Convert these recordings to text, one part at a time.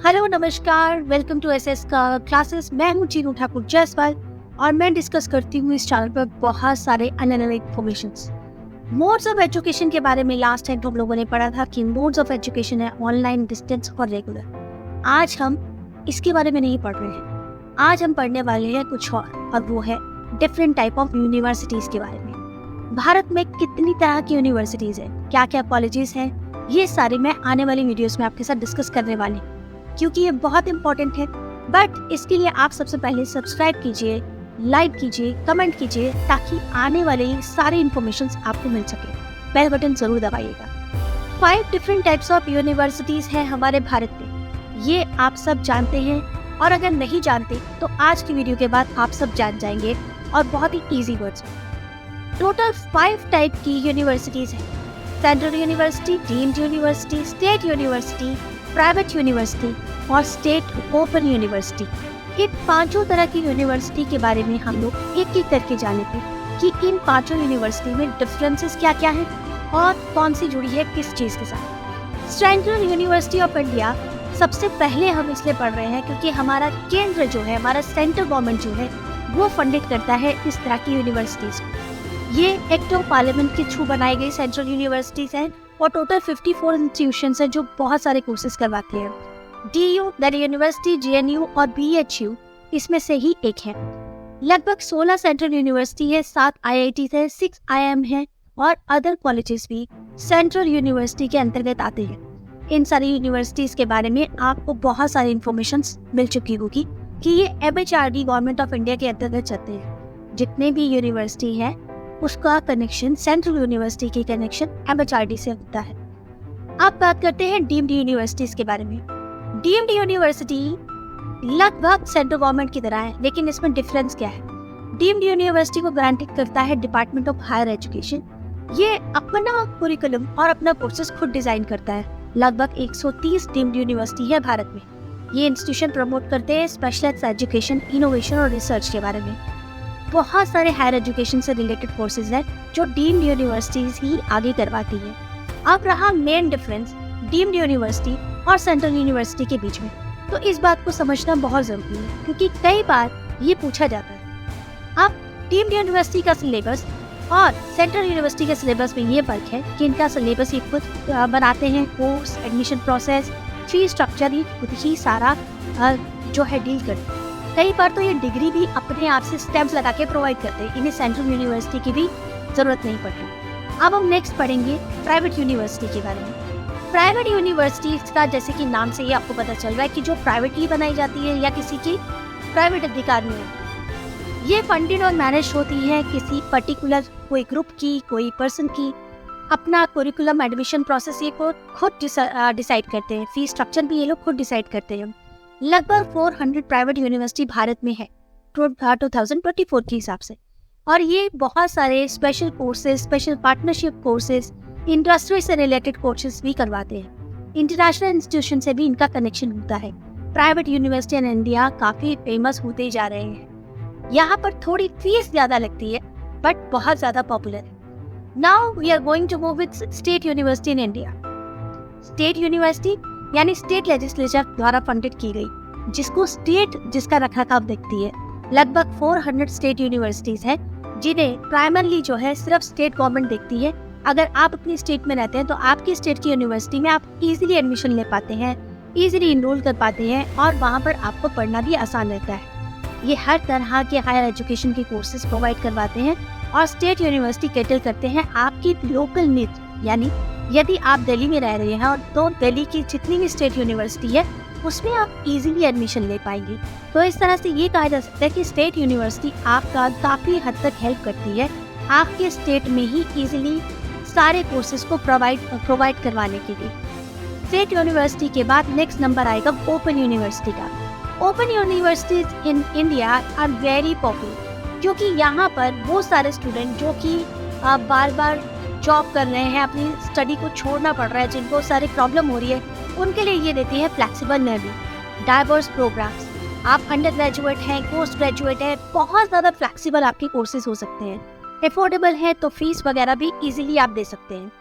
Hello नमस्कार, welcome to SS का classes. मैं हूँ चीनू ठाकुर जायसवाल और मैं डिस्कस करती हूँ इस चैनल पर बहुत सारे अलग-अलग इन्फॉर्मेशंस। मोड्स ऑफ एजुकेशन के बारे में लास्ट टाइम हम लोगों ने पढ़ा था कि मोड्स ऑफ एजुकेशन है ऑनलाइन, डिस्टेंस और रेगुलर। आज हम इसके बारे में नहीं पढ़ रहे हैं। आज हम पढ़ने वाले हैं कुछ और वो है डिफरेंट टाइप ऑफ यूनिवर्सिटीज के बारे में। भारत में कितनी तरह की यूनिवर्सिटीज है, क्या क्या कॉलेजेस हैं, ये सारे मैं आने वाली वीडियोस में आपके साथ डिस्कस करने वाली हूँ क्योंकि ये बहुत इंपॉर्टेंट है। बट इसके लिए आप सबसे पहले सब्सक्राइब कीजिए, लाइक कीजिए, कमेंट कीजिए ताकि आने वाले सारे इन्फॉर्मेशन आपको मिल सके। बेल बटन जरूर दबाइएगा। 5 डिफरेंट टाइप्स ऑफ यूनिवर्सिटीज हैं हमारे भारत में, ये आप सब जानते हैं और अगर नहीं जानते तो आज की वीडियो के बाद आप सब जान जाएंगे और बहुत ही ईजी वर्ड्स में। टोटल 5 टाइप की यूनिवर्सिटीज हैं। Central university, deemed university, state university, private university और स्टेट ओपन यूनिवर्सिटी। इन 5 तरह की यूनिवर्सिटी के बारे में हम लोग एक एक करके जानेंगे कि इन 5 यूनिवर्सिटी में डिफरेंसेस क्या क्या है और कौन सी जुड़ी है किस चीज के साथ। सेंट्रल यूनिवर्सिटी ऑफ इंडिया सबसे पहले हम इसलिए पढ़ रहे हैं क्योंकि हमारा केंद्र जो है, हमारा सेंट्रल गवर्नमेंट जो है वो फंडेड करता है इस तरह की यूनिवर्सिटीज को। ये एक्ट ऑफ पार्लियामेंट के थ्रू बनाई गई सेंट्रल यूनिवर्सिटीज हैं और टोटल 54 इंस्टीट्यूशंस हैं जो बहुत सारे कोर्सेज करवाते हैं। DU, दिल्ली यूनिवर्सिटी, JNU और BHU इसमें से ही एक है। लगभग 16 सेंट्रल यूनिवर्सिटी है, 7 IIT है, 6 IIM है और अदर कॉलेजेस भी सेंट्रल यूनिवर्सिटी के अंतर्गत आते हैं। इन सारी यूनिवर्सिटीज के बारे में आपको बहुत सारी इंफॉर्मेशन मिल चुकी होगी कि ये MHRD गवर्नमेंट ऑफ इंडिया के अंतर्गत चलते हैं। जितने भी यूनिवर्सिटी है उसका कनेक्शन, सेंट्रल यूनिवर्सिटी की कनेक्शन MHRD से होता है। अब बात करते हैं डीम्ड यूनिवर्सिटीज के बारे में। डीम्ड यूनिवर्सिटी लगभग सेंट्रल गवर्नमेंट की तरह है, लेकिन इसमें डिफरेंस क्या है? डीम्ड यूनिवर्सिटी को गारंटी करता है डिपार्टमेंट ऑफ हायर एजुकेशन। ये अपना कुरिकुलम और अपना कोर्सेज खुद डिजाइन करता है। लगभग 130 डीम्ड यूनिवर्सिटी है भारत में। ये इंस्टीट्यूशन प्रमोट करते हैं स्पेशलाइज्ड एजुकेशन, इनोवेशन और रिसर्च के बारे में। बहुत सारे हायर एजुकेशन से रिलेटेड कोर्सेज हैं जो डीम्ड यूनिवर्सिटीज ही आगे करवाती है। अब रहा मेन डिफरेंस डीम्ड यूनिवर्सिटी और सेंट्रल यूनिवर्सिटी के बीच में, तो इस बात को समझना बहुत जरूरी है क्योंकि कई बार ये पूछा जाता है। अब डीम्ड यूनिवर्सिटी का सिलेबस और सेंट्रल यूनिवर्सिटी के सिलेबस में ये फर्क है कि इनका सिलेबस ये खुद बनाते हैं, course, admission process, fees structure ही खुद ही सारा जो है डील करते हैं। कई बार तो ये डिग्री भी अपने आप से स्टैम्प्स लगा के प्रोवाइड करते हैं, इन्हें सेंट्रल यूनिवर्सिटी की भी जरूरत नहीं पड़ती। अब हम नेक्स्ट पढ़ेंगे प्राइवेट यूनिवर्सिटी के बारे में। प्राइवेट यूनिवर्सिटीज का जैसे कि नाम से ही आपको पता चल रहा है कि जो प्राइवेटली बनाई जाती है या किसी की प्राइवेट अधिकार में है। ये फंडेड और मैनेज होती है किसी पर्टिकुलर कोई ग्रुप की, कोई पर्सन की। अपना कुरिकुलम, एडमिशन प्रोसेस ये खुद डिसाइड करते हैं, फीस स्ट्रक्चर भी ये लोग खुद डिसाइड करते हैं। लगभग 400 प्राइवेट यूनिवर्सिटी भारत में है 2024 के हिसाब से, और ये बहुत सारे special courses, special partnership courses, industry से रिलेटेड कोर्सेज भी करवाते हैं। इंटरनेशनल इंस्टीट्यूशन से भी इनका कनेक्शन होता है। प्राइवेट यूनिवर्सिटी इन इंडिया काफी फेमस होते जा रहे हैं। यहाँ पर थोड़ी फीस ज्यादा लगती है बट बहुत ज्यादा पॉपुलर है। Now we are going to move with state university in India. State university यानी स्टेट लेजिस्लेचर द्वारा फंडेड की गई, जिसको स्टेट जिसका रखरखाव देखती है। लगभग 400 स्टेट यूनिवर्सिटीज हैं जिन्हें प्राइमरली जो है सिर्फ स्टेट गवर्नमेंट देखती है। अगर आप अपनी स्टेट में रहते हैं तो आपकी स्टेट की यूनिवर्सिटी में आप इजीली एडमिशन ले पाते हैं, इजीली इनरोल कर पाते हैं और वहाँ पर आपको पढ़ना भी आसान रहता है। ये हर तरह के हायर एजुकेशन के कोर्सेज प्रोवाइड करवाते हैं और स्टेट यूनिवर्सिटी कैटर करते हैं आपकी लोकल नीड। यानी यदि आप दिल्ली में रह रहे हैं और तो दिल्ली की जितनी भी स्टेट यूनिवर्सिटी है उसमें आप इजीली एडमिशन ले पाएंगे। तो इस तरह से ये कहा जा सकता है कि स्टेट यूनिवर्सिटी आपका काफ़ी हद तक हेल्प करती है आपके स्टेट में ही इजीली सारे कोर्सेज को प्रोवाइड करवाने के लिए। स्टेट यूनिवर्सिटी के बाद नेक्स्ट नंबर आएगा ओपन यूनिवर्सिटी का। Open universities in India are very popular क्योंकि यहाँ पर वो सारे स्टूडेंट जो कि बार बार जॉब कर रहे हैं, अपनी स्टडी को छोड़ना पड़ रहा है, जिनको सारी प्रॉब्लम हो रही है, उनके लिए ये देती है फ्लेक्सिबल लर्निंग, डाइवर्स प्रोग्राम्स। आप अंडर ग्रेजुएट हैं, पोस्ट ग्रेजुएट है, बहुत ज़्यादा फ्लेक्सिबल आपके कोर्सेज हो सकते हैं। अफोर्डेबल है तो फीस वगैरह भी इजीली आप दे सकते हैं।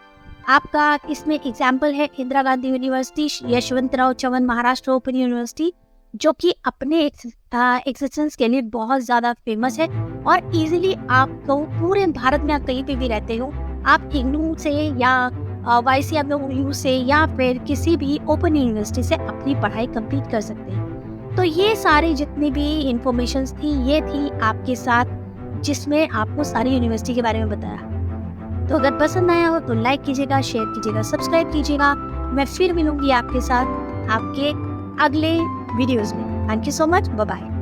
आपका इसमें एग्जाम्पल है Indira Gandhi university, Yashwantrao Chavan Maharashtra open university, जो कि अपने एग्जिस्टेंस के लिए बहुत ज़्यादा फेमस है और इजीली आपको पूरे भारत में आप कहीं पे भी रहते हो, आप इग्नू से या YCMU से या फिर किसी भी ओपन यूनिवर्सिटी से अपनी पढ़ाई कंप्लीट कर सकते हैं। तो ये सारी जितनी भी इंफॉर्मेशंस थी, ये थी आपके साथ, जिसमें आपको सारी यूनिवर्सिटी के बारे में बताया। तो अगर पसंद आया हो तो लाइक कीजिएगा, शेयर कीजिएगा, सब्सक्राइब कीजिएगा। मैं फिर मिलूंगी आपके साथ आपके अगले वीडियोस में। Thank you so much, bye bye.